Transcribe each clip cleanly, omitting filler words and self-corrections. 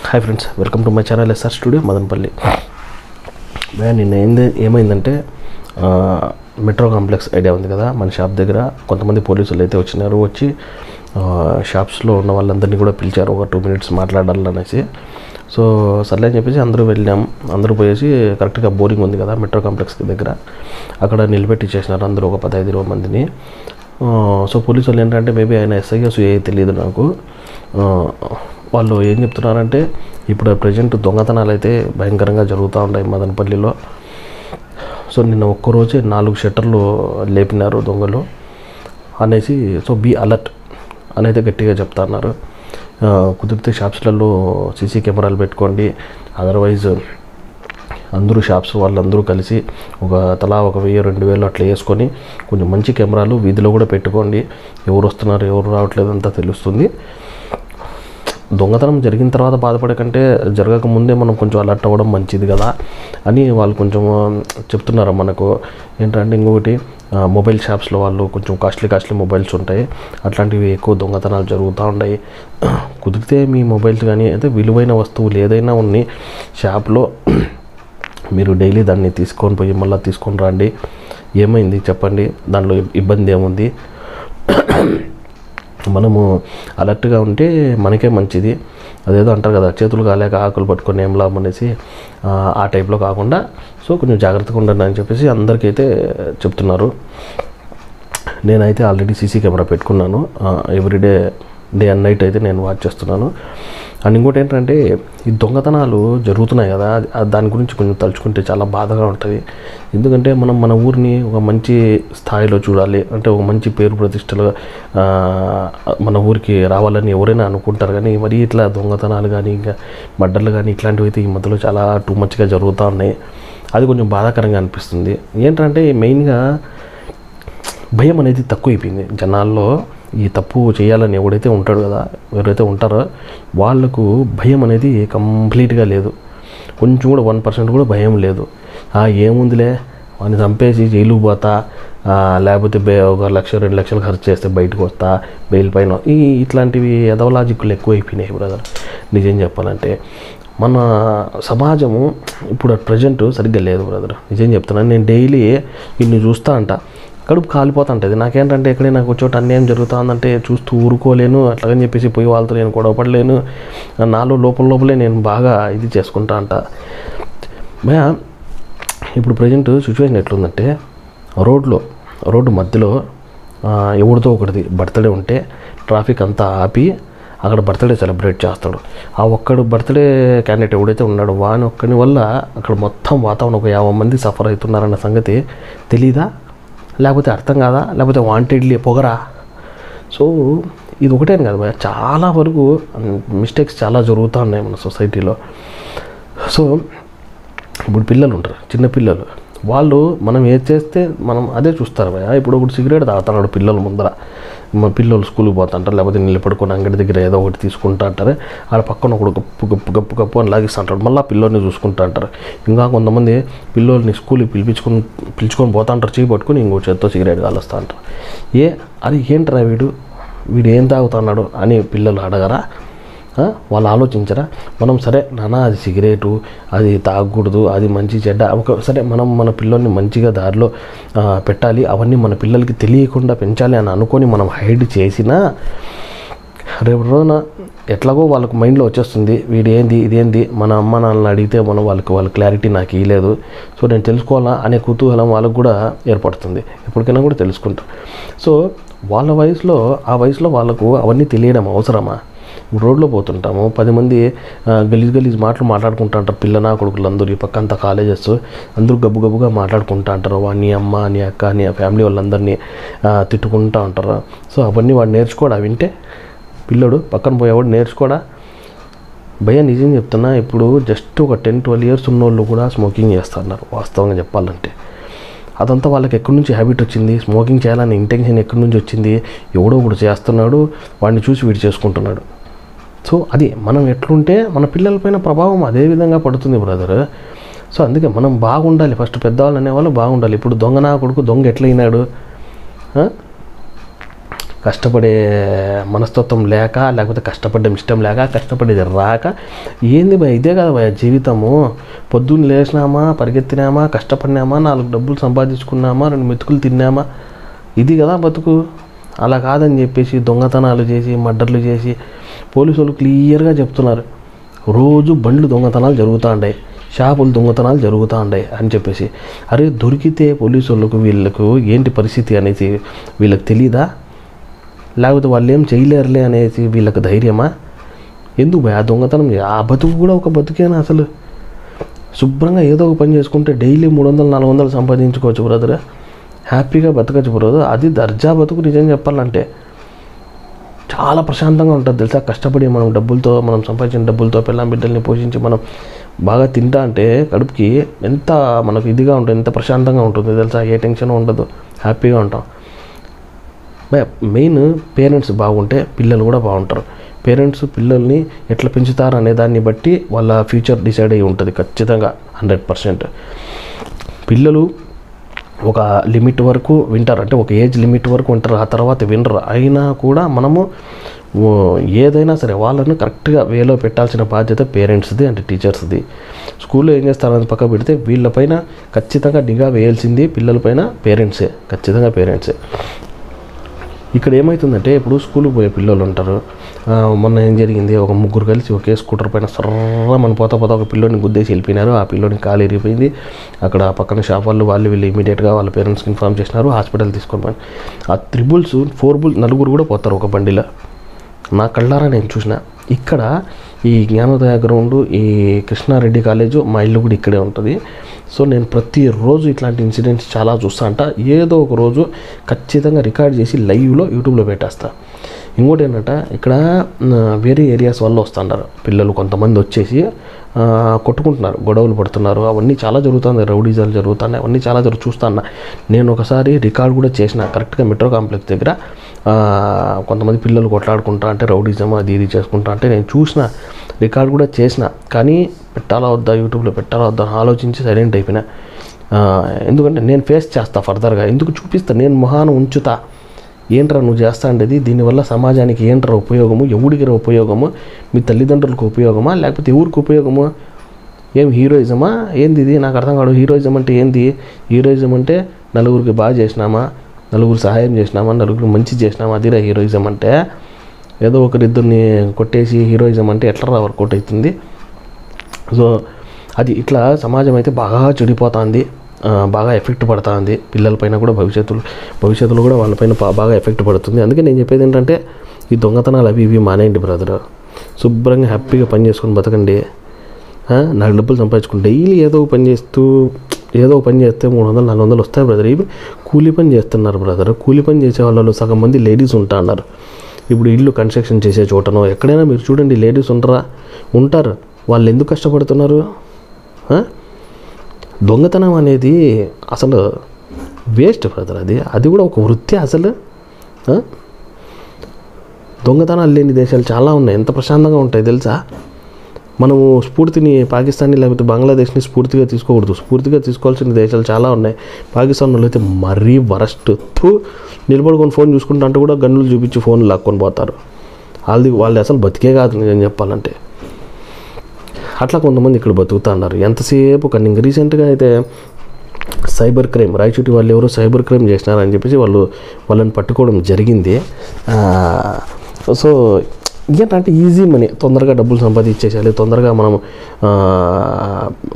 Hi friends, welcome to my channel SR studio Madanapalle. నిన్న ఏమైందంటే metro complex idea ఉంది కదా, మన షాప్ దగ్గర కొంతమంది పోలీసులు అయితే వచ్చినారు. వచ్చి షాప్స్లో ఉన్న వాళ్ళందరినీ కూడా పిలిచారు, ఒక 2 minutes మాట్లాడాలనేసి. సో సర్లే అని చెప్పేసి అందరూ వెళ్ళాం. అందరూ పోయేసి కరెక్ట్గా బోరింగ్ ఉంది కదా మెట్రో కాంప్లెక్స్ దగ్గర, అక్కడ నిలబెట్టి చేసినారు అందరూ, ఒక 15-20 మందిని. సో పోలీసు వాళ్ళు ఏంటంటే మేబీ ఆయన ఎస్ఐఎస్ తెలియదు నాకు. వాళ్ళు ఏం చెప్తున్నారంటే ఇప్పుడు ప్రజెంట్ దొంగతనాలు అయితే భయంకరంగా జరుగుతూ ఉన్నాయి మదనపల్లిలో. సో నిన్న ఒక్కరోజే 4 షట్టర్లు లేపినారు దొంగలు అనేసి. సో బీ అలర్ట్ అనేది గట్టిగా చెప్తున్నారు. కుదిరితే షాప్స్లలో సీసీ కెమెరాలు పెట్టుకోండి. అదర్వైజ్ అందరూ షాప్స్ వాళ్ళందరూ కలిసి తలా 1000-2000 అట్లా వేసుకొని కొంచెం మంచి కెమెరాలు వీధిలో కూడా పెట్టుకోండి. ఎవరు వస్తున్నారు ఎవరు రావట్లేదు అంతా తెలుస్తుంది. దొంగతనం జరిగిన తర్వాత బాధపడే కంటే జరగక ముందే మనం కొంచెం అలర్ట్ అవ్వడం మంచిది కదా అని వాళ్ళు కొంచెం చెప్తున్నారు మనకు. ఏంటంటే ఇంకొకటి, మొబైల్ షాప్స్లో వాళ్ళు కొంచెం కాస్ట్లీ మొబైల్స్ ఉంటాయి, అట్లాంటివి ఎక్కువ దొంగతనాలు జరుగుతూ ఉన్నాయి. కుదిరితే మీ మొబైల్స్ కానీ అయితే విలువైన వస్తువులు ఏదైనా ఉన్నాయి షాప్లో, మీరు డైలీ దాన్ని తీసుకొని పోయి మళ్ళీ తీసుకొని రండి. ఏమైంది చెప్పండి, దాంట్లో ఇబ్బంది ఏముంది? మనము అలర్ట్గా ఉంటే మనకే మంచిది. అదేదో అంటారు కదా, చేతులు కాలేక ఆకులు పట్టుకొని ఏం లాభం అనేసి, ఆ టైప్లో కాకుండా సో కొంచెం జాగ్రత్తగా ఉండండి అని చెప్పేసి అందరికైతే చెప్తున్నారు. నేనైతే ఆల్రెడీ సీసీ కెమెరా పెట్టుకున్నాను. ఎవ్రీడే డే అండ్ నైట్ అయితే నేను వాచ్ చేస్తున్నాను. అండ్ ఇంకోటి ఏంటంటే ఈ దొంగతనాలు జరుగుతున్నాయి కదా, దాని గురించి కొంచెం తలుచుకుంటే చాలా బాధగా ఉంటుంది. ఎందుకంటే మనం మన ఊరిని ఒక మంచి స్థాయిలో చూడాలి అంటే, ఒక మంచి పేరు ప్రతిష్టలు మన ఊరికి రావాలని ఎవరైనా అనుకుంటారు. కానీ మరి ఇట్లా దొంగతనాలు కానీ ఇంకా మర్డర్లు కానీ ఇట్లాంటివి అయితే ఈ మధ్యలో చాలా టూ మచ్గా జరుగుతూ ఉన్నాయి. అది కొంచెం బాధాకరంగా అనిపిస్తుంది. ఏంటంటే మెయిన్గా భయం అనేది తక్కువైపోయింది జనాల్లో. ఈ తప్పు చేయాలని ఎవడైతే ఉంటాడు కదా, ఎవరైతే ఉంటారో వాళ్ళకు భయం అనేది కంప్లీట్గా లేదు. కొంచెం కూడా 1% కూడా భయం లేదు. ఏముందిలే వాడిని చంపేసి జైలుకు పోతా, లేకపోతే 1 లక్ష 2 లక్షలు ఖర్చు చేస్తే బయటకు వస్తా బెయిల్ పైన, ఇట్లాంటివి ఎదవలాజిక్కులు ఎక్కువైపోయినాయి బ్రదర్. నిజం చెప్పాలంటే మన సమాజము ఇప్పుడు ప్రజెంట్ సరిగ్గా లేదు బ్రదర్. నిజం చెప్తున్నాను. నేను డైలీ ఇన్ని చూస్తూ అంట, కడుపు కాలిపోతుంటుంది. నాకేంటంటే ఎక్కడైనా ఒక చోట అన్యాయం జరుగుతుందంటే చూస్తూ ఊరుకోలేను. అట్లాగని చెప్పేసి పోయి వాళ్ళతో నేను గొడవపడలేను. నాలో లోపలే నేను బాగా ఇది చేసుకుంటా అంట. ఇప్పుడు ప్రజెంట్ సిచ్యువేషన్ ఎట్లుందంటే, రోడ్డు మధ్యలో ఎవరితో ఒకటిది బర్త్డే ఉంటే ట్రాఫిక్ అంతా ఆపి అక్కడ బర్త్డే సెలబ్రేట్ చేస్తాడు. ఆ ఒక్కడు బర్త్డే క్యాండిడేట్ ఎవడైతే ఉన్నాడో వాని ఒక్కని వల్ల అక్కడ మొత్తం వాతావరణం ఒక 50 మంది సఫర్ అవుతున్నారన్న సంగతి తెలీదా? లేకపోతే అర్థం కాదా? లేకపోతే వాంటెడ్లీ పొగరా? సో ఇది ఒకటేను కదా, చాలా వరకు మిస్టేక్స్ చాలా జరుగుతూ ఉన్నాయి మన సొసైటీలో. సో ఇప్పుడు పిల్లలు ఉంటారు, చిన్నపిల్లలు, వాళ్ళు మనం ఏది చేస్తే మనం అదే చూస్తారు భయ. ఇప్పుడు ఒకటి సిగరెట్ తాగుతున్నాడు పిల్లల ముందర, మా పిల్లలు స్కూల్కి పోతుంటారు, లేకపోతే నిలబడుకొని అంగడి దగ్గర ఏదో ఒకటి తీసుకుంటా అంటారు. ఆడ పక్కన ఒకడు గప్పు అని లాగిస్తుంటాడు, మళ్ళీ పిల్లోని చూసుకుంటా అంటారు. ఇంకా కొంతమంది పిల్లోల్ని స్కూల్కి పిలుచుకొని పోతా అంటారు, చేయి పట్టుకొని ఇంకో చేత్తో సిగరెట్ కాలుస్తూ అంటారు. అది ఏంటరా వీడు ఏం తాగుతున్నాడు అని పిల్లలు అడగరా? వాళ్ళు ఆలోచించరా? మనం సరే నాన్న అది సిగరెటు, అది తాగకూడదు, అది మంచి చెడ్డ, సరే మనం మన పిల్లల్ని మంచిగా దారిలో పెట్టాలి, అవన్నీ మన పిల్లలకి తెలియకుండా పెంచాలి అని అనుకొని మనం హైడ్ చేసినా రేపు రోజున ఎట్లాగో వాళ్ళకు మైండ్లో వచ్చేస్తుంది, వీడు ఏంది ఇదేంది, మన అమ్మ నాన్నని అడిగితే వాళ్ళ క్లారిటీ నాకు ఇవ్వలేదు, సో నేను తెలుసుకోవాలా అనే కుతూహలం వాళ్ళకు కూడా ఏర్పడుతుంది. ఎప్పటికైనా కూడా తెలుసుకుంటారు. సో వాళ్ళ వయసులో వాళ్ళకు అవన్నీ తెలియడం అవసరమా? రోడ్లో పోతుంటాము, 10 మంది గలీజ్ మాట్లాడుకుంటూ ఉంటారు. పిల్లనా కొడుకులు అందరూ ఈ పక్క అంతా కాలేజెస్ అందరూ గబ్బుగా మాట్లాడుకుంటూ ఉంటారు. నీ అమ్మ నీ అక్క నీ ఫ్యామిలీ వాళ్ళందరినీ తిట్టుకుంటూ ఉంటారు. సో అవన్నీ వాడు నేర్చుకోడా? వింటే పిల్లడు పక్కన పోయేవాడు నేర్చుకోడా? భయ నిజం చెప్తున్నా, ఇప్పుడు జస్ట్ ఒక 10-12 years ఉన్నోళ్ళు కూడా స్మోకింగ్ చేస్తున్నారు వాస్తవంగా చెప్పాలంటే. అదంతా వాళ్ళకి ఎక్కడి నుంచి హ్యాబిట్ వచ్చింది? స్మోకింగ్ చేయాలనే ఇంటెన్షన్ ఎక్కడి నుంచి వచ్చింది? ఎవడో ఒకడు చేస్తున్నాడు, వాడిని చూసి వీడు చేసుకుంటున్నాడు. సో అది మనం ఎట్లుంటే మన పిల్లలపైన ప్రభావం అదే విధంగా పడుతుంది బ్రదర్. సో అందుకే మనం బాగుండాలి. ఫస్ట్ పెద్దవాళ్ళు అనేవాళ్ళు బాగుండాలి. ఇప్పుడు దొంగ నా కొడుకు దొంగ ఎట్లయినాడు? కష్టపడే మనస్తత్వం లేక, లేకపోతే కష్టపడడం ఇష్టం లేక, కష్టపడేది రాక, ఏంది భయ ఇదే కదా భయ జీవితము. పొద్దున్న లేచినామా, పరిగెత్తినామా, కష్టపడినామా, 4 డబ్బులు సంపాదించుకున్నామా, 2 మెతుకులు తిన్నామా, ఇది కదా బతుకు. అలా కాదని చెప్పేసి దొంగతనాలు చేసి, మర్డర్లు చేసి, పోలీసు వాళ్ళు క్లియర్గా చెప్తున్నారు, రోజు బండ్లు దొంగతనాలు జరుగుతూ ఉంటాయి, షాపులు దొంగతనాలు జరుగుతూ ఉంటాయి అని చెప్పేసి. అరే దొరికితే పోలీసు వాళ్ళకు వీళ్ళకు ఏంటి పరిస్థితి అనేది వీళ్ళకి తెలీదా? లేకపోతే వాళ్ళు ఏం చేయలేరులే అనేసి వీళ్ళకి ధైర్యమా? ఎందుకు భయ ఆ దొంగతనం? ఆ బతుకు కూడా ఒక బతుకేనా అసలు? శుభ్రంగా ఏదో ఒక పని చేసుకుంటే డైలీ 300-400 సంపాదించుకోవచ్చు బ్రదర్, హ్యాపీగా బతకచ్చు బ్రదర్. అది దర్జా బతుకు. నిజం చెప్పాలంటే చాలా ప్రశాంతంగా ఉంటుంది తెలుసా. కష్టపడి మనం డబ్బులతో, మనం సంపాదించిన డబ్బులతో పిల్లం బిడ్డల్ని పోషించి మనం బాగా తింటా అంటే కడుపుకి ఎంత మనకు ఇదిగా ఉంటుంది, ఎంత ప్రశాంతంగా ఉంటుంది తెలుసా. ఏ టెన్షన్ ఉండదు, హ్యాపీగా ఉంటాం. మెయిన్ పేరెంట్స్ బాగుంటే పిల్లలు కూడా బాగుంటారు. పేరెంట్స్ పిల్లల్ని ఎట్లా పెంచుతారు అనే దాన్ని బట్టి వాళ్ళ ఫ్యూచర్ డిసైడ్ అయ్యి ఉంటుంది ఖచ్చితంగా 100%. పిల్లలు ఒక లిమిట్ వరకు వింటారు, అంటే ఒక ఏజ్ లిమిట్ వరకు వింటారు, ఆ తర్వాత వినరు. అయినా కూడా మనము ఏదైనా సరే వాళ్ళను కరెక్ట్గా వేలో పెట్టాల్సిన బాధ్యత పేరెంట్స్ది అంటే టీచర్స్ది. స్కూల్లో ఏం చేస్తారని పక్క పెడితే వీళ్ళపైన ఖచ్చితంగా నిఘా వేయాల్సింది పిల్లలపైన పేరెంట్సే, ఖచ్చితంగా పేరెంట్సే. ఇక్కడ ఏమవుతుందంటే ఇప్పుడు స్కూల్కి పోయే పిల్లలు ఉంటారు. మొన్న ఏం జరిగింది, ఒక 3 కలిసి ఒకే స్కూటర్ పైన మన పోతా ఒక పిల్లోని గుద్దేసి వెళ్ళిపోయినారు. ఆ పిల్లోని కాలు ఇరిగిపోయింది. అక్కడ పక్కన షాప్ వాళ్ళు వీళ్ళు ఇమీడియట్గా వాళ్ళ పేరెంట్స్కి ఇన్ఫార్మ్ చేసినారు, హాస్పిటల్ తీసుకొని పోయి. ఆ 4 కూడా పోతారు ఒక బండిలో. నా కళ్ళారా నేను చూసిన. ఇక్కడ ఈ జ్ఞానోదయ గ్రౌండ్, ఈ కృష్ణారెడ్డి కాలేజు, మా ఇల్లు కూడా ఇక్కడే ఉంటుంది. సో నేను ప్రతిరోజు ఇట్లాంటి ఇన్సిడెంట్స్ చాలా చూస్తా అంట. ఏదో ఒక రోజు ఖచ్చితంగా రికార్డ్ చేసి లైవ్లో యూట్యూబ్లో పెట్టేస్తా. ఇంకోటి ఏంటంటే ఇక్కడ వేరే ఏరియాస్ వల్ల వస్తున్నారు పిల్లలు, కొంతమంది వచ్చేసి కొట్టుకుంటున్నారు, గొడవలు పడుతున్నారు, అవన్నీ చాలా జరుగుతుంది, రౌడీజాలు జరుగుతున్నాయి, అవన్నీ చాలా చూస్తాను. నేను ఒకసారి రికార్డ్ కూడా చేసిన, కరెక్ట్గా మెట్రో కాంప్లెక్స్ దగ్గర కొంతమంది పిల్లలు కొట్లాడుకుంటా అంటే రౌడీజం అది ఇది చేసుకుంటా అంటే నేను చూసిన, రికార్డ్ కూడా చేసిన. కానీ పెట్టాలా వద్దా, యూట్యూబ్లో పెట్టాలా వద్దా ఆలోచించి సైలెంట్ అయిపోయినా. ఎందుకంటే నేను ఫేస్ చేస్తా ఫర్దర్గా, ఎందుకు చూపిస్తా, నేను మొహాన ఉంచుతా. ఏంట్రా నువ్వు చేస్తా ఉండేది, దీనివల్ల సమాజానికి ఏంట్రా ఉపయోగము, ఎవడికి ఉపయోగము, మీ తల్లిదండ్రులకు ఉపయోగమా, లేకపోతే ఎవరికి ఉపయోగము? ఏం హీరోయిజమా ఏంది ఇది? నాకు అర్థం కాదు. హీరోయిజం అంటే ఏంది? హీరోయిజం అంటే నలుగురికి బాగా చేసినామా, నలుగురు సహాయం చేసినామా, నలుగురు మంచి చేసినామా, అదిరా హీరోయిజం అంటే. ఏదో ఒకరిద్దరిని కొట్టేసి హీరోయిజం అంటే ఎట్లా వర్కౌట్ అవుతుంది? సో అది ఇట్లా సమాజం అయితే బాగా చెడిపోతుంది, బాగా ఎఫెక్ట్ పడుతుంది. పిల్లలపైన కూడా భవిష్యత్తులో కూడా వాళ్ళపైన బాగా ఎఫెక్ట్ పడుతుంది. అందుకే నేను చెప్పేది ఏంటంటే ఈ దొంగతనాలు అవి ఇవి మానేయండి బ్రదర్. శుభ్రంగా హ్యాపీగా పని చేసుకొని బతకండి. 4 డబ్బులు సంపాదించుకుని డైలీ ఏదో ఒక పని చేస్తూ, ఏదో ఒక పని చేస్తే 300-400 వస్తాయి బ్రదర్. ఇవి కూలీ పని చేస్తున్నారు బ్రదర్. కూలీ పని చేసే వాళ్ళు సగం మంది లేడీస్ ఉంటా అన్నారు. ఇప్పుడు ఇల్లు కన్స్ట్రక్షన్ చేసే చోటనో ఎక్కడైనా మీరు చూడండి, లేడీస్ ఉంటారు. వాళ్ళు ఎందుకు కష్టపడుతున్నారు? దొంగతనం అనేది అసలు వేస్ట్ బ్రదర్. అది కూడా ఒక వృత్తి అసలు. దొంగతనాలు లేని దేశాలు చాలా ఉన్నాయి, ఎంత ప్రశాంతంగా ఉంటాయి తెలుసా. మనము స్ఫూర్తిని పాకిస్తాన్ని లేకపోతే బంగ్లాదేశ్ని స్ఫూర్తిగా తీసుకోకూడదు. స్ఫూర్తిగా తీసుకోవాల్సిన దేశాలు చాలా ఉన్నాయి. పాకిస్తాన్ వాళ్ళు అయితే మరీ వరస్ట్. నిలబడుకొని ఫోన్ చూసుకుంటా అంటే కూడా గన్నులు చూపించి ఫోన్ లాక్కొని పోతారు. వాళ్ళు అసలు బతికే కాదు నిజం చెప్పాలంటే. అట్లా కొంతమంది ఇక్కడ బతుకుతా అన్నారు ఎంతసేపు. కానీ ఇంక రీసెంట్గా అయితే సైబర్ క్రైమ్, రాయచూటి వాళ్ళు ఎవరో సైబర్ క్రైమ్ చేసినారని చెప్పేసి వాళ్ళని పట్టుకోవడం జరిగింది. సో ఏంటంటే ఈజీ మనీ, తొందరగా డబ్బులు సంపాదించేసేయాలి, తొందరగా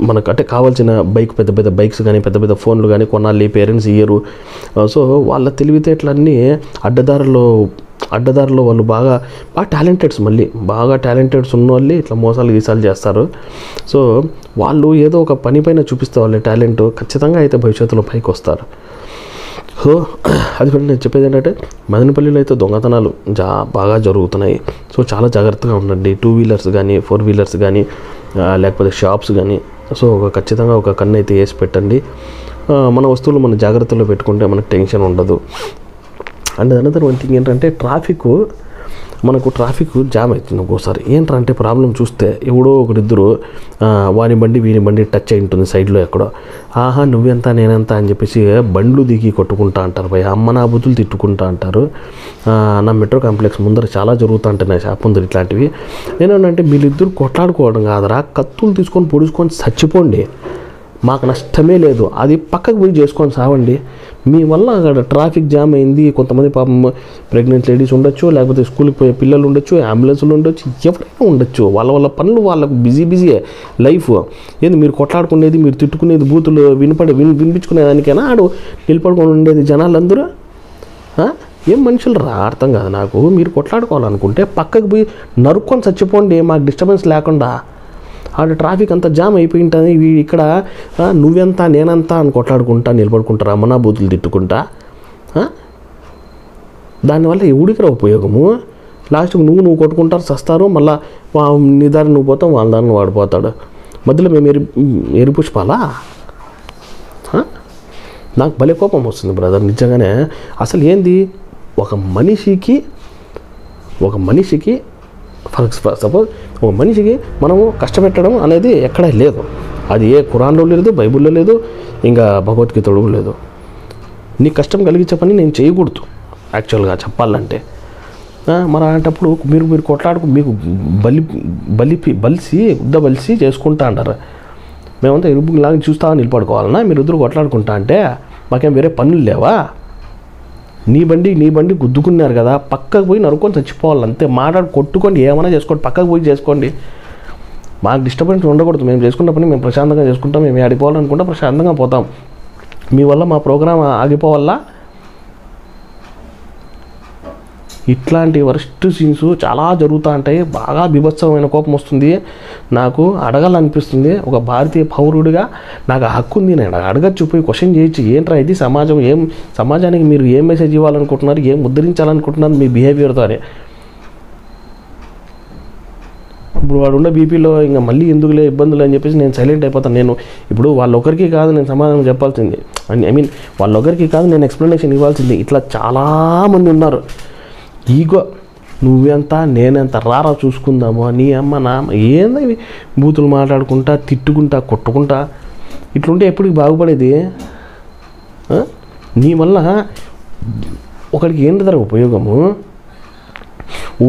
మనకు అంటే కావాల్సిన పెద్ద పెద్ద బైక్స్ కానీ పెద్ద పెద్ద ఫోన్లు కానీ కొనాలి, పేరెంట్స్ ఇయ్యరు. సో వాళ్ళ తెలివితేటలన్నీ అడ్డదారిలో వాళ్ళు బాగా టాలెంటెడ్స్, మళ్ళీ బాగా టాలెంటెడ్స్ ఉన్న వాళ్ళు ఇట్లా మోసాలు గీసాలు చేస్తారు. సో వాళ్ళు ఏదో ఒక పని పైన చూపిస్తే వాళ్ళ టాలెంట్ ఖచ్చితంగా అయితే భవిష్యత్తులో పైకి వస్తారు. సో అది కూడా నేను చెప్పేది ఏంటంటే మదనపల్లిలో అయితే దొంగతనాలు బాగా జరుగుతున్నాయి. సో చాలా జాగ్రత్తగా ఉండండి. 2 వీలర్స్ కానీ 4 వీలర్స్ కానీ లేకపోతే షాప్స్ కానీ. సో ఖచ్చితంగా ఒక కన్ను అయితే వేసి పెట్టండి. మన వస్తువులు మన జాగ్రత్తలో పెట్టుకుంటే మనకు టెన్షన్ ఉండదు. అండ్ అనదర్ వన్ థింగ్ ఏంటంటే ట్రాఫిక్ మనకు ట్రాఫిక్ జామ్ అవుతుంది ఒక్కోసారి. ఏంటంటే ప్రాబ్లం చూస్తే ఎవడో ఒకరిద్దరు వాని బండి వీని బండి టచ్ అయి ఉంటుంది సైడ్లో ఎక్కడో. ఆహా నువ్వెంత నేనెంత అని చెప్పేసి బండ్లు దిగి కొట్టుకుంటా అంటారు భయ, అమ్మ నా బుద్ధులు తిట్టుకుంటా అంటారు. నా మెట్రో కాంప్లెక్స్ ముందర చాలా జరుగుతూ ఉంటాయి, నా షాప్ ముందర ఇట్లాంటివి. నేనేమంటే వీళ్ళిద్దరు కొట్లాడుకోవడం కాదరా, కత్తులు తీసుకొని పొడుచుకొని చచ్చిపోండి, మాకు నష్టమే లేదు, అది పక్కకు పోయి చేసుకొని సావండి. మీ వల్ల అక్కడ ట్రాఫిక్ జామ్ అయింది, కొంతమంది పాపం ప్రెగ్నెంట్ లేడీస్ ఉండొచ్చు, లేకపోతే స్కూల్కి పోయే పిల్లలు ఉండొచ్చు, అంబులెన్స్లు ఉండొచ్చు, ఎవరైనా ఉండొచ్చు. వాళ్ళ పనులు వాళ్ళకు బిజీయే లైఫ్. ఏంది మీరు కొట్లాడుకునేది, మీరు తిట్టుకునేది, బూతులు వినిపించుకునేదానికైనా ఆడు నిలబడుకొని ఉండేది జనాలందరూ? ఏం మనుషులు రా, అర్థం కాదు నాకు. మీరు కొట్లాడుకోవాలనుకుంటే పక్కకు పోయి నరుక్కొని చచ్చిపోండి, మాకు డిస్టర్బెన్స్ లేకుండా. ఆడ ట్రాఫిక్ అంతా జామ్ అయిపోయి ఉంటుంది, ఇక్కడ నువ్వెంత నేనంతా అని కొట్లాడుకుంటా నిలబడుకుంటారా, అమ్మనా బూతులు తిట్టుకుంటా. దానివల్ల ఎవడికి రా ఉపయోగము? లాస్ట్కి నువ్వు కొట్టుకుంటారు, చస్తారు, మళ్ళీ నీ దారి నువ్వు పోతావు, వాళ్ళ దారిని వాడిపోతాడు. మధ్యలో మేము ఎరిపుష్పాలా? నాకు భలే కోపం వస్తుంది బ్రదర్ నిజంగానే. అసలు ఏంది ఒక మనిషికి ఫర్ సపోజ్ ఒక మనిషికి మనము కష్టపెట్టడం అనేది ఎక్కడా లేదు. అది ఏ ఖురాన్లో లేదు, బైబిల్లో లేదు, ఇంకా భగవద్గీతలో లేదు. నీకు కష్టం కలిగించే పని నేను చేయకూడదు యాక్చువల్గా చెప్పాలంటే. మరి అలాంటప్పుడు మీరు కొట్లాడుకు మీకు బలిసి చేసుకుంటా అంటారు. మేమంతా ఇరుపులాగా చూస్తా నిలబడుకోవాలన్నా? మీరు ఇద్దరు కొట్లాడుకుంటా అంటే మాకేం వేరే పనులు లేవా? నీ బండి గుద్దుకున్నారు కదా, పక్కకు పోయి నరుక్కొని చచ్చిపోవాలి అంతే. కొట్టుకోండి, ఏమైనా చేసుకోండి, పక్కకు పోయి చేసుకోండి. మాకు డిస్టర్బెన్స్ ఉండకూడదు. మేము చేసుకున్న పని మేము ప్రశాంతంగా చేసుకుంటాం. మేము ఆడిపోవాలనుకుంటే ప్రశాంతంగా పోతాం. మీ వల్ల మా ప్రోగ్రామ్ ఆగిపోవాలా? ఇట్లాంటి వరస్ట్ సీన్స్ చాలా జరుగుతూ ఉంటాయి. బాగా బీభత్సమైన కోపం వస్తుంది. నాకు అడగాలనిపిస్తుంది, ఒక భారతీయ పౌరుడిగా నాకు హక్కు ఉంది, నేను అడగచ్చు, పోయి క్వశ్చన్ చేయొచ్చు. ఏంట్రా ఇది సమాజం, సమాజానికి మీరు ఏం మెసేజ్ ఇవ్వాలనుకుంటున్నారు, ఏం ముద్రించాలనుకుంటున్నారు మీ బిహేవియర్తోనే. ఇప్పుడు వాడు ఉన్న బీపీలో ఇంకా మళ్ళీ ఎందుకులే ఇబ్బందులు అని చెప్పేసి నేను సైలెంట్ అయిపోతాను. నేను ఇప్పుడు వాళ్ళొకరికి కాదు నేను సమాధానం చెప్పాల్సింది, వాళ్ళొకరికి కాదు నేను ఎక్స్ప్లెనేషన్ ఇవ్వాల్సింది. ఇట్లా చాలామంది ఉన్నారు. ఈగో, నువ్వెంత నేనెంత, రారా చూసుకుందాము, నీ అమ్మ నా ఏంది బూతులు మాట్లాడుకుంటా తిట్టుకుంటా కొట్టుకుంటా ఇట్లుంటే ఎప్పటికి బాగుపడేది? నీ వల్ల ఒకడికి ఏంటి ధర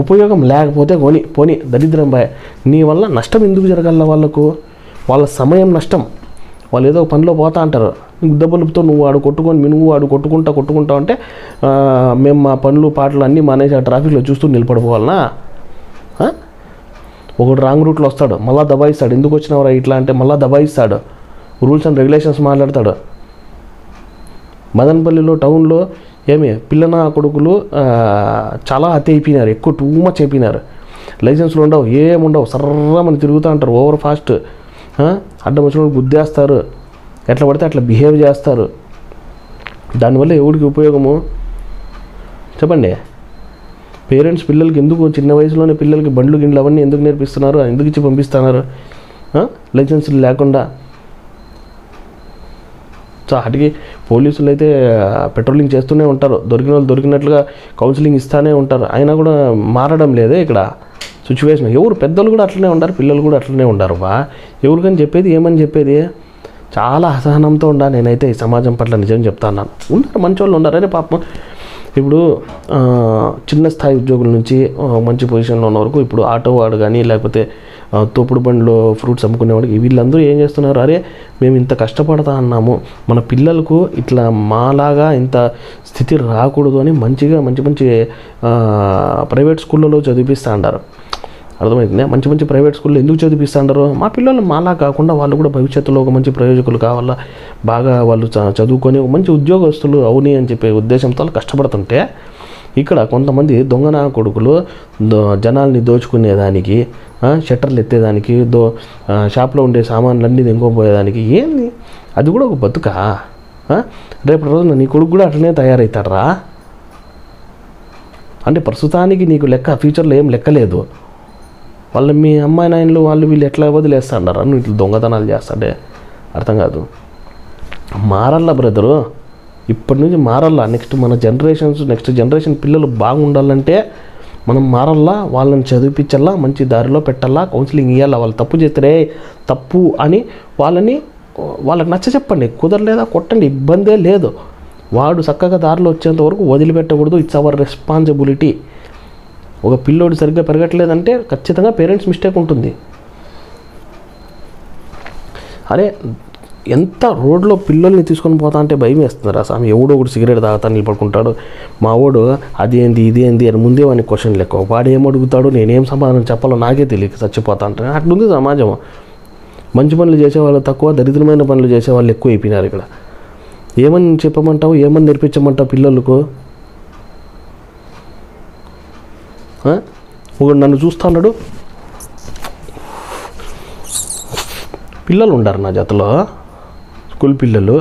ఉపయోగం లేకపోతే పోనీ దరిద్రం బాయ్. నీ వల్ల నష్టం ఎందుకు జరగాల వాళ్ళకు? వాళ్ళ సమయం నష్టం. వాళ్ళు ఏదో పనిలో పోతా అంటారు, దెబ్బలతో నువ్వు ఆడు కొట్టుకుంటా అంటే మేము మా పనులు పాటలు అన్నీ మానేసి ఆ ట్రాఫిక్లో చూస్తూ నిలబడిపోవాలనా? ఒకడు రాంగ్ రూట్లో వస్తాడు, మళ్ళీ దబాయిస్తాడు. ఎందుకు వచ్చినవరా ఇట్లా అంటే మళ్ళీ దబాయిస్తాడు. రూల్స్ అండ్ రెగ్యులేషన్స్ మాట్లాడతాడు. మదనపల్లిలో టౌన్లో పిల్లన కొడుకులు చాలా అతి అయిపోయినారు, ఎక్కువ టూ మచ్ అయిపోయినారు. లైసెన్స్లు ఉండవు, ఏముండవు, సర్రమని తిరుగుతూ అంటారు, ఓవర్ ఫాస్ట్. అడ్డం వచ్చినప్పుడు గుద్దేస్తారు, ఎట్లా పడితే అట్లా బిహేవ్ చేస్తారు. దానివల్ల ఎవరికి ఉపయోగము చెప్పండి? పేరెంట్స్ పిల్లలకి ఎందుకు చిన్న వయసులోనే పిల్లలకి బండ్లు గిండ్లు అవన్నీ ఎందుకు నేర్పిస్తున్నారు, ఎందుకు ఇచ్చి పంపిస్తున్నారు లైసెన్సులు లేకుండా? సో వాటికి పోలీసులు అయితే పెట్రోలింగ్ చేస్తూనే ఉంటారు, దొరికిన వాళ్ళు దొరికినట్లుగా కౌన్సిలింగ్ ఇస్తూనే ఉంటారు. అయినా కూడా మారడం లేదే ఇక్కడ సిచ్యువేషన్. ఎవరు పెద్దలు కూడా అట్లనే ఉంటారు, పిల్లలు కూడా అట్లనే ఉంటారు. ఎవరికని చెప్పేది, ఏమని చెప్పేది? చాలా అసహనంతో ఉండాలి నేనైతే ఈ సమాజం పట్ల. నిజం చెప్తాను, ఉన్నారు మంచి వాళ్ళు ఉన్నారు. అరే పాపం ఇప్పుడు చిన్న స్థాయి ఉద్యోగుల నుంచి మంచి పొజిషన్లో ఉన్న వరకు, ఇప్పుడు ఆటో వాడు కానీ లేకపోతే తోపుడు బండిలో ఫ్రూట్స్ అమ్ముకునేవాడికి వీళ్ళందరూ ఏం చేస్తున్నారు? అరే మేము ఇంత కష్టపడతా అన్నాము, మన పిల్లలకు ఇట్లా మాలాగా ఇంత స్థితి రాకూడదు అని మంచి ప్రైవేట్ స్కూళ్ళలో చదివిస్తూ ఉంటారు. అర్థమవుతుంది? మంచి ప్రైవేట్ స్కూల్లో ఎందుకు చదివిస్తుంటారు? మా పిల్లలు మాలా కాకుండా వాళ్ళు కూడా భవిష్యత్తులో ఒక మంచి ప్రయోజకులు కావాలా, బాగా వాళ్ళు చదువుకొని ఒక మంచి ఉద్యోగస్తులు అవుని అని చెప్పే ఉద్దేశంతో వాళ్ళు కష్టపడుతుంటే, ఇక్కడ కొంతమంది దొంగన కొడుకులు జనాల్ని దోచుకునేదానికి, షట్టర్లు ఎత్తేదానికి, షాప్లో ఉండే సామాన్లన్నీ తెంచుకోపోయేదానికి, ఏంది అది కూడా ఒక బతుకా? రేపటి రోజున నీ కొడుకు కూడా అట్లనే తయారవుతాడరా? అంటే ప్రస్తుతానికి నీకు లెక్క, ఫ్యూచర్లో ఏం లెక్కలేదు. వాళ్ళు మీ అమ్మాయి నాయనలు వాళ్ళు వీళ్ళు ఎట్లా వదిలేస్తాడారా? నువ్వు ఇట్లా దొంగతనాలు చేస్తాడే అర్థం కాదు. మారల్లా బ్రదరు, ఇప్పటి నుంచి మారల్లా. నెక్స్ట్ జనరేషన్ పిల్లలు బాగుండాలంటే మనం మారల్లా, వాళ్ళని చదివిపించల్లా, మంచి దారిలో పెట్టాలా, కౌన్సిలింగ్ ఇవ్వాలా. వాళ్ళు తప్పు చేస్తే తప్పు అని వాళ్ళకి నచ్చ చెప్పండి. కుదరలేదా కొట్టండి, ఇబ్బందే లేదు. వాడు చక్కగా దారిలో వచ్చేంత వరకు వదిలిపెట్టకూడదు. It's our responsibility. ఒక పిల్లోడు సరిగ్గా పెరగట్లేదంటే ఖచ్చితంగా పేరెంట్స్ మిస్టేక్ ఉంటుంది. అరే ఎంత రోడ్లో పిల్లల్ని తీసుకొని పోతా అంటే భయం వేస్తుంది రా స్వామి. ఎవడో ఒకటి సిగరెట్ తాగుతా నిలబడుకుంటాడు. మా వాడు అదేంది ఇదేంది అని ముందే వాడిని క్వశ్చన్ లెక్క. వాడు ఏం అడుగుతాడు, నేనేం సమాధానం చెప్పాలో నాకే తెలియక చచ్చిపోతా అంటే అట్లుంది సమాజం. మంచి పనులు చేసేవాళ్ళు తక్కువ, దరిద్రమైన పనులు చేసేవాళ్ళు ఎక్కువ అయిపోయినారు ఇక్కడ. ఏమని చెప్పమంటావు, ఏమని నేర్పించమంటావు పిల్లలకు? ఒకడు నన్ను చూస్తున్నాడు, పిల్లలు ఉండారు నా జతలో, స్కూల్ పిల్లలు.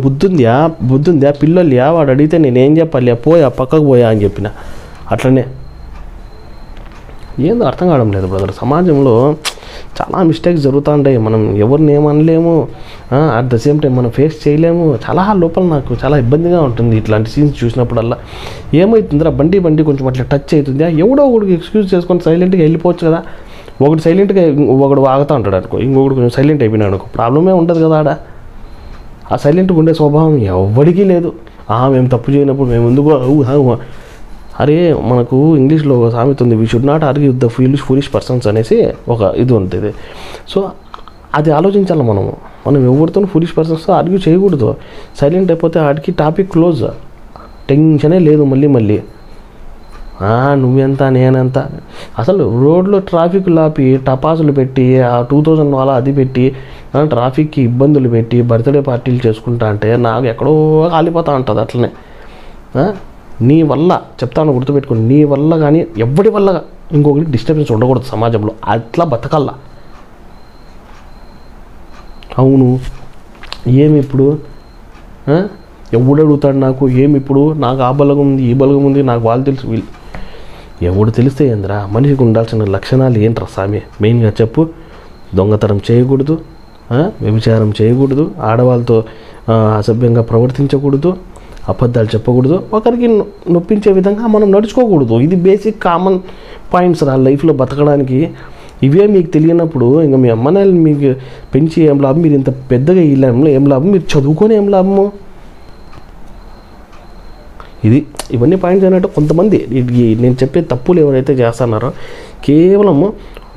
బుద్ధుందా పిల్లలు వాడు అడిగితే నేనేం చెప్పాలి, పోయా పక్కకు పోయా అని చెప్పిన. అట్లనే ఏందో అర్థం కావడం లేదు బ్రదర్. సమాజంలో చాలా మిస్టేక్స్ జరుగుతుంటాయి. మనం ఎవరిని ఏమనలేము, అట్ ద సేమ్ టైం మనం ఫేస్ చేయలేము. చాలా లోపల నాకు చాలా ఇబ్బందిగా ఉంటుంది ఇట్లాంటి సీన్స్ చూసినప్పుడల్లా. ఏమవుతుందిరా, బండి కొంచెం అట్లా టచ్ అవుతుందా, ఎవడో ఒకడికి ఎక్స్క్యూజ్ చేసుకొని సైలెంట్గా వెళ్ళిపోవచ్చు కదా. ఒకడు సైలెంట్గా ఒకడు ఆగుతూ ఉంటాడు అనుకో, ఇంకొకటి కొంచెం సైలెంట్ అయిపోయినాడు అనుకో, ప్రాబ్లమే ఉండదు కదా ఆడ. ఆ సైలెంట్గా ఉండే స్వభావం ఎవరికీ లేదు. మేము తప్పు చేయనప్పుడు మేము ఎందుకు అరే మనకు ఇంగ్లీష్లో ఒక సామెత ఉంది, we should not argue with the foolish persons అనేసి ఒక ఇది ఉంటుంది. సో అది ఆలోచించాలి మనం ఎవరితో ఫూలిష్ పర్సన్స్తో ఆర్గ్యూ చేయకూడదు. సైలెంట్ అయిపోతే ఆడికి టాపిక్ క్లోజ్, టెన్షనే లేదు. మళ్ళీ నువ్వెంత నేనెంత. అసలు రోడ్లో ట్రాఫిక్ లాపి టపాసులు పెట్టి 2000 వాళ్ళ అది పెట్టి ట్రాఫిక్కి ఇబ్బందులు పెట్టి బర్త్డే పార్టీలు చేసుకుంటా అంటే నాకు ఎక్కడో కాలిపోతూ ఉంటుంది. అట్లనే నీ వల్ల చెప్తాను, గుర్తుపెట్టుకోండి, నీ వల్ల కానీ ఎవరి వల్ల ఇంకొకరికి డిస్టర్బెన్స్ ఉండకూడదు సమాజంలో. అట్లా బతకల్లా. అవును ఏమి ఇప్పుడు ఎవడు అడుగుతాడు నాకు, ఏమి ఇప్పుడు నాకు ఆ బలగం ఉంది ఈ బలగం ఉంది, నాకు వాళ్ళు తెలుసు వీళ్ళు. ఎవడు తెలిస్తే ఏందిరా, మనిషికి ఉండాల్సిన లక్షణాలు ఏంట్రా స్వామి? మెయిన్గా చెప్పు. దొంగతనం చేయకూడదు, వ్యభిచారం చేయకూడదు, ఆడవాళ్ళతో అసభ్యంగా ప్రవర్తించకూడదు, అబద్ధాలు చెప్పకూడదు, ఒకరికి నొప్పించే విధంగా మనం నడుచుకోకూడదు. ఇది బేసిక్ కామన్ పాయింట్స్ రా లైఫ్లో బతకడానికి. ఇవే మీకు తెలియనప్పుడు ఇంకా మీ అమ్మనాయలు మీకు పెంచి ఏం లాభం, మీరు ఇంత పెద్దగా ఈ లాభంలో ఏం లాభం, మీరు చదువుకొని ఏం లాభము? ఇవన్నీ పాయింట్స్ అయినట్టు కొంతమంది నేను చెప్పే తప్పులు ఎవరైతే చేస్తున్నారో కేవలము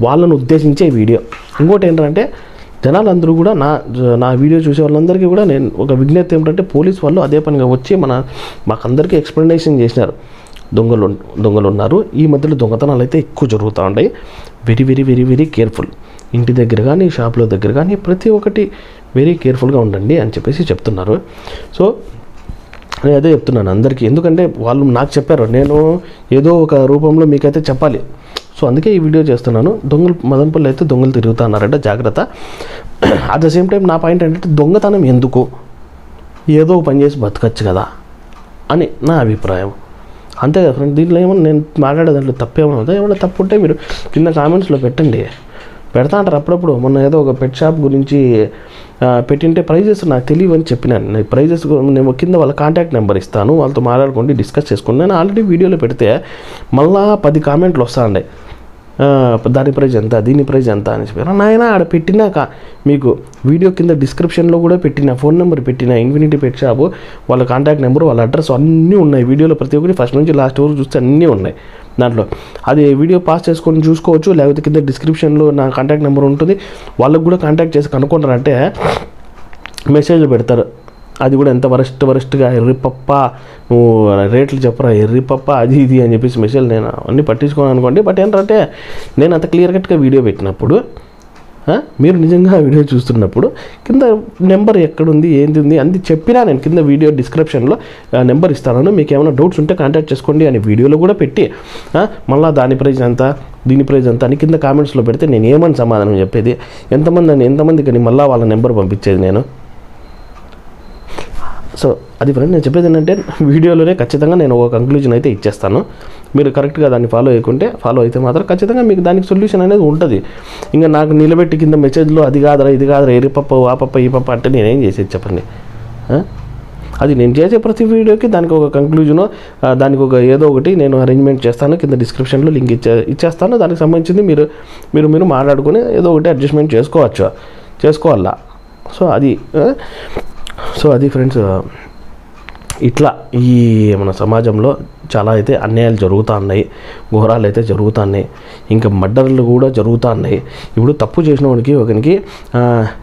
వాళ్ళను ఉద్దేశించే వీడియో. ఇంకోటి ఏంటంటే జనాలందరూ కూడా నా వీడియో చూసే వాళ్ళందరికీ కూడా నేను ఒక విజ్ఞప్తి ఏమిటంటే, పోలీస్ వాళ్ళు అదే పనిగా వచ్చి మాకందరికీ ఎక్స్ప్లెనేషన్ చేసినారు. దొంగలు ఉన్నారు, ఈ మధ్యలో దొంగతనాలు అయితే ఎక్కువ జరుగుతూ ఉంటాయి, very very very very careful. ఇంటి దగ్గర కానీ షాప్లో దగ్గర కానీ ప్రతి ఒక్కటి వెరీ కేర్ఫుల్గా ఉండండి అని చెప్పేసి చెప్తున్నారు. సో నేను అదే చెప్తున్నాను అందరికీ, ఎందుకంటే వాళ్ళు నాకు చెప్పారు, నేను ఏదో ఒక రూపంలో మీకైతే చెప్పాలి. సో అందుకే ఈ వీడియో చేస్తున్నాను. మదనపల్లి అయితే దొంగలు తిరుగుతున్నారంటే జాగ్రత్త. అట్ ద సేమ్ టైం నా పాయింట్ ఏంటంటే, దొంగతనం ఎందుకు, ఏదో పని చేసి బతకచ్చు కదా అని నా అభిప్రాయం. అంతే కదా ఫ్రెండ్. దీంట్లో ఏమన్నా నేను మాట్లాడే దాంట్లో తప్పేమన్నా ఉందా? ఏమన్నా తప్పు ఉంటే మీరు కింద కామెంట్స్లో పెట్టండి. పెడతా అంటారు అప్పుడప్పుడు. మొన్న ఏదో ఒక పెట్ షాప్ గురించి పెట్టింటే ప్రైజెస్ నాకు తెలియవని చెప్పినాను. నేను ప్రైజెస్ నేను కింద వాళ్ళ కాంటాక్ట్ నెంబర్ ఇస్తాను, వాళ్ళతో మాట్లాడుకోండి, డిస్కస్ చేసుకోండి. నేను ఆల్రెడీ వీడియోలో పెడితే మళ్ళా 10 కామెంట్లు వస్తాండే, దాని ప్రైజ్ ఎంత, దీని ప్రైజ్ ఎంత అని చెప్పారు. నాయన ఆడ పెట్టినాక మీకు వీడియో కింద డిస్క్రిప్షన్లో కూడా పెట్టిన, ఫోన్ నెంబర్ పెట్టిన, ఇన్ఫినిటీ పెట్ షాపు వాళ్ళ కాంటాక్ట్ నెంబర్, వాళ్ళ అడ్రస్ అన్నీ ఉన్నాయి వీడియోలో. ప్రతి ఒక్కటి ఫస్ట్ నుంచి లాస్ట్ వరకు చూస్తే అన్నీ ఉన్నాయి దాంట్లో. అది వీడియో పాస్ చేసుకొని చూసుకోవచ్చు, లేకపోతే కింద డిస్క్రిప్షన్లో నా కాంటాక్ట్ నెంబర్ ఉంటుంది, వాళ్ళకు కూడా కాంటాక్ట్ చేసి కనుక్కుంటారంటే మెసేజ్లు పెడతారు. అది కూడా ఎంత వరస్ట్గా ఎర్రిపప్ప, నువ్వు రేట్లు చెప్పరా ఎర్రిపప్ప, అది ఇది అని చెప్పేసి మెసేజ్. నేను అన్నీ పట్టించుకోను అనుకోండి. బట్ ఏంటంటే నేను అంత క్లియర్ కట్గా వీడియో పెట్టినప్పుడు, మీరు నిజంగా వీడియో చూస్తున్నప్పుడు కింద నెంబర్ ఎక్కడుంది ఏంది ఉంది అంది చెప్పినా నేను కింద వీడియో డిస్క్రిప్షన్లో నెంబర్ ఇస్తాను, మీకు ఏమైనా డౌట్స్ ఉంటే కాంటాక్ట్ చేసుకోండి అని వీడియోలో కూడా పెట్టి, మళ్ళీ దాని ప్రైజ్ ఎంత దీని ప్రైజ్ ఎంత అని కింద కామెంట్స్లో పెడితే నేను ఏమని సమాధానం చెప్పేది? ఎంతమంది కానీ మళ్ళీ వాళ్ళ నెంబర్ పంపించేది నేను? సో అది ఫ్రెండ్, నేను చెప్పేది ఏంటంటే వీడియోలోనే ఖచ్చితంగా నేను ఒక కంక్లూజన్ అయితే ఇచ్చేస్తాను. మీరు కరెక్ట్గా దాన్ని ఫాలో అయితే మాత్రం ఖచ్చితంగా మీకు దానికి సొల్యూషన్ అనేది ఉంటుంది. ఇంకా నాకు నిలబెట్టి కింద మెసేజ్లో అది కాదురా ఇది కాదురా ఎరిపప్ప ఆ పప్ప ఈ పప్ప అంటే నేనేం చేసేది చెప్పండి? అది నేను చేసే ప్రతి వీడియోకి దానికి ఒక కంక్లూజను, దానికి ఒక ఏదో ఒకటి నేను అరేంజ్మెంట్ చేస్తాను. కింద డిస్క్రిప్షన్లో లింక్ ఇచ్చేస్తాను. దానికి సంబంధించింది మీరు మాట్లాడుకుని ఏదో ఒకటి అడ్జస్ట్మెంట్ చేసుకోవాలా. సో అది ఫ్రెండ్స్, ఇట్లా ఈ మన సమాజంలో చాలా అయితే అన్యాయాలు జరుగుతూ ఉన్నాయి, ఘోరాలు అయితే జరుగుతున్నాయి, ఇంకా మర్డర్లు కూడా జరుగుతున్నాయి. ఇప్పుడు తప్పు చేసిన వాడికి ఒకరికి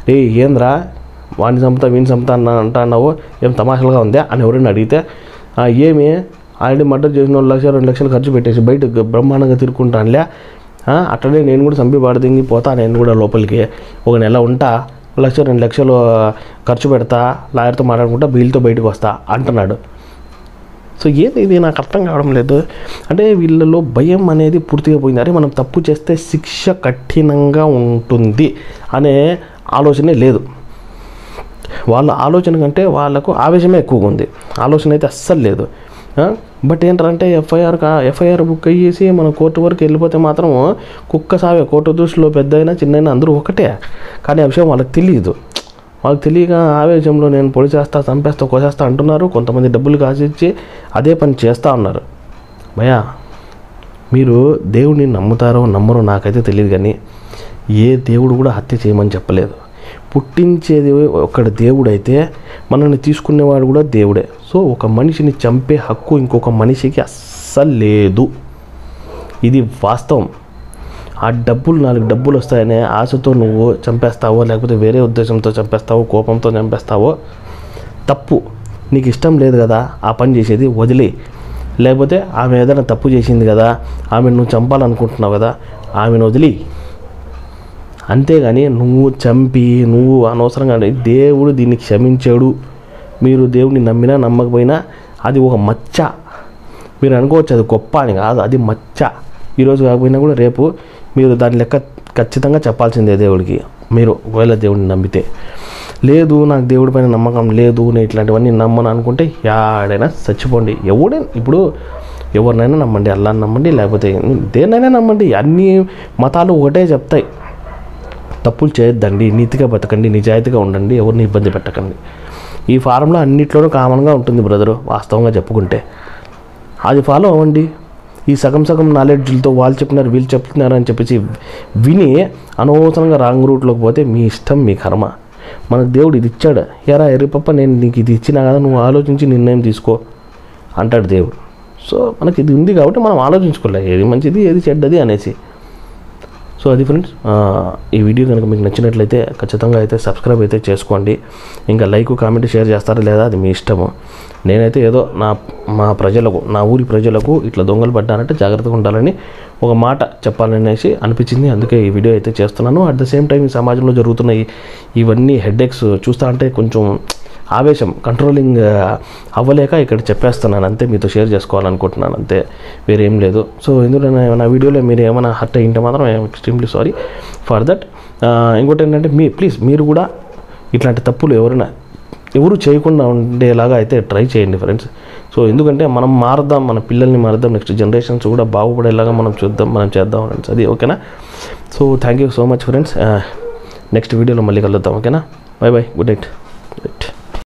రే ఏంద్రా వాడిని చంపుతా వీడిని చంపుతా అంటున్నావు, ఏం తమాషలుగా ఉందా అని ఎవరైనా అడిగితే ఏమి ఆల్రెడీ మర్డర్ చేసిన 1 లక్ష 2 లక్షలు ఖర్చు పెట్టేసి బయట బ్రహ్మాండంగా తిరుక్కుంటానులే, అట్లనే నేను కూడా చంపి బాడదింగి పోతా, నేను కూడా లోపలికి 1 నెల ఉంటా, 1 లక్ష 2 లక్షలు ఖర్చు పెడతా, లాయర్తో మాట్లాడుకుంటా, బెయిల్తో బయటకు వస్తా అంటున్నాడు. సో ఇది నాకు అర్థం కావడం లేదు. అంటే వీళ్ళలో భయం అనేది పూర్తిగా పోయింది. అరే మనం తప్పు చేస్తే శిక్ష కఠినంగా ఉంటుంది అనే ఆలోచనే లేదు. వాళ్ళ ఆలోచన కంటే వాళ్ళకు ఆవేశమే ఎక్కువగా ఉంది, ఆలోచన అయితే అస్సలు లేదు. బట్ ఏంటంటే ఎఫ్ఐఆర్ బుక్ అయ్యేసి మన కోర్టు వరకు వెళ్ళిపోతే మాత్రం కుక్క సావే, కోర్టు దృష్టిలో పెద్దయినా చిన్నైనా అందరూ ఒకటే. కానీ ఆ విషయం వాళ్ళకి తెలియదు. వాళ్ళకి తెలియక ఆవేశంలో నేను పొడి చేస్తా, చంపేస్తా, కోసేస్తా అంటున్నారు. కొంతమంది డబ్బులు కాసిచ్చి అదే పని చేస్తూ ఉన్నారు. భయ్యా, మీరు దేవుడిని నమ్ముతారో నమ్మరో నాకైతే తెలియదు, కానీ ఏ దేవుడు కూడా హత్య చేయమని చెప్పలేదు. పుట్టించేది ఒక్కడ దేవుడైతే మనల్ని తీసుకునేవాడు కూడా దేవుడే. సో ఒక మనిషిని చంపే హక్కు ఇంకొక మనిషికి అస్సలు లేదు. ఇది వాస్తవం. ఆ 4 డబ్బులు వస్తాయనే ఆశతో నువ్వు చంపేస్తావో, లేకపోతే వేరే ఉద్దేశంతో చంపేస్తావో, కోపంతో చంపేస్తావో తప్పు. నీకు ఇష్టం లేదు కదా ఆ పని చేసేది, వదిలే. లేకపోతే ఆమె ఏదైనా తప్పు చేసింది కదా, ఆమెను నువ్వు చంపాలనుకుంటున్నావు కదా, ఆమెను వదిలి. అంతేగాని నువ్వు చంపి నువ్వు అనవసరంగా, దేవుడు దీన్ని క్షమించాడు. మీరు దేవుడిని నమ్మినా నమ్మకపోయినా అది ఒక మచ్చ. మీరు అనుకోవచ్చు అది గొప్ప అని, కాదు, అది మచ్చ. ఈరోజు కాకపోయినా కూడా రేపు మీరు దాని లెక్క ఖచ్చితంగా చెప్పాల్సిందే దేవుడికి. మీరు ఒకవేళ దేవుడిని నమ్మితే. లేదు నాకు దేవుడి పైన నమ్మకం లేదు, నేను ఇట్లాంటివన్నీ నమ్మను అనుకుంటే యాడైనా చచ్చిపోండి. ఇప్పుడు ఎవరినైనా నమ్మండి, అల్లాని నమ్మండి, లేకపోతే దేన్నైనా నమ్మండి. అన్ని మతాలు ఒకటే చెప్తాయి, తప్పులు చేయొద్దండి, నీతిగా బతకండి, నిజాయితీగా ఉండండి, ఎవరిని ఇబ్బంది పెట్టకండి. ఈ ఫారంలో అన్నిట్లోనూ కామన్గా ఉంటుంది బ్రదరు. వాస్తవంగా చెప్పుకుంటే అది ఫాలో అవ్వండి. ఈ సగం నాలెడ్జ్లతో వాళ్ళు చెప్పినారు వీళ్ళు చెప్తున్నారు అని చెప్పేసి విని అనవసరంగా రాంగ్ రూట్లోకి పోతే మీ ఇష్టం, మీ కర్మ. మనకు దేవుడు ఇది ఇచ్చాడు, ఎరా ఎర్రిపప్ప నేను నీకు ఇది ఇచ్చినా కదా, నువ్వు ఆలోచించి నిర్ణయం తీసుకో అంటాడు దేవుడు. సో మనకి ఇది ఉంది కాబట్టి మనం ఆలోచించుకోలే ఏది మంచిది ఏది చెడ్డది అనేసి. సో అది ఫ్రెండ్స్, ఈ వీడియో కనుక మీకు నచ్చినట్లయితే ఖచ్చితంగా అయితే సబ్స్క్రైబ్ అయితే చేసుకోండి. ఇంకా లైక్ కామెంట్ షేర్ చేస్తారా లేదా అది మీ ఇష్టము. నేనైతే ఏదో మా ప్రజలకు, నా ఊరి ప్రజలకు ఇట్లా దొంగలు పడ్డానంటే జాగ్రత్తగా ఉండాలని ఒక మాట చెప్పాలనేసి అనిపించింది. అందుకే ఈ వీడియో అయితే చేస్తున్నాను. అట్ ద సేమ్ టైం ఈ సమాజంలో జరుగుతున్న ఇవన్నీ హెడ్ఏక్స్ చూస్తా అంటే కొంచెం ఆవేశం కంట్రోలింగ్ అవ్వలేక ఇక్కడ చెప్పేస్తున్నాను అంతే, మీతో షేర్ చేసుకోవాలనుకుంటున్నాను అంతే, వేరేం లేదు. సో ఎందుకంటే నా వీడియోలో మీరు ఏమైనా హర్ట్ అయ్యింటే మాత్రం I'm extremely sorry for that. ఇంకోటి ఏంటంటే ప్లీజ్ మీరు కూడా ఇట్లాంటి తప్పులు ఎవరు చేయకుండా ఉండేలాగా అయితే ట్రై చేయండి ఫ్రెండ్స్. సో ఎందుకంటే మనం మారుద్దాం, మన పిల్లల్ని మారుద్దాం, నెక్స్ట్ జనరేషన్స్ కూడా బాగుపడేలాగా మనం చేద్దాం ఫ్రెండ్స్. అది ఓకేనా? So thank you so much friends. Next వీడియోలో మళ్ళీ కలుద్దాం. ఓకేనా? By good night.